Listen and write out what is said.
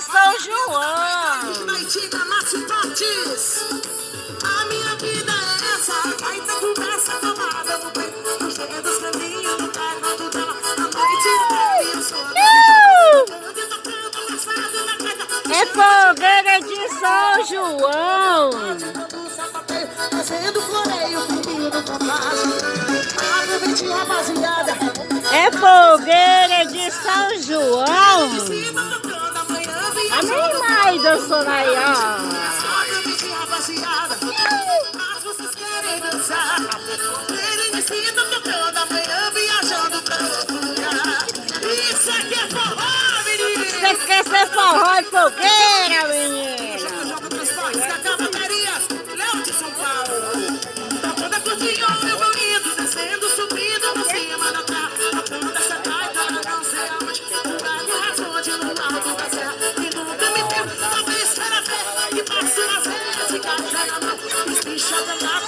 de São João. A minha vida é essa, vai ter conversa tomada no peito, chega dos caminhos, no carro dela, a noite é eu sou É fogueira de São João. fazendo floreio comigo no compasso. Aproveite, rapaziada. É fogueira de São João. A minha mãe dançou aí, ó. Aproveite, rapaziada. Mas vocês querem dançar. Eles me sintam tocando amanhã, viajando pra outro lugar. Isso aqui é forró, menino. Você quer ser forró e fogueira, menina? Joga transportes, Cacá Baterias, Léo de São Paulo. Tocando curtinho, meu bonito, descendo, subindo por cima da terra. Tocando essa gaita, não sei aonde. Lugar do horizonte, no alto da serra. E nunca me viu, talvez queira ver. E passo nas vezes, caixa na mão. Os bichos da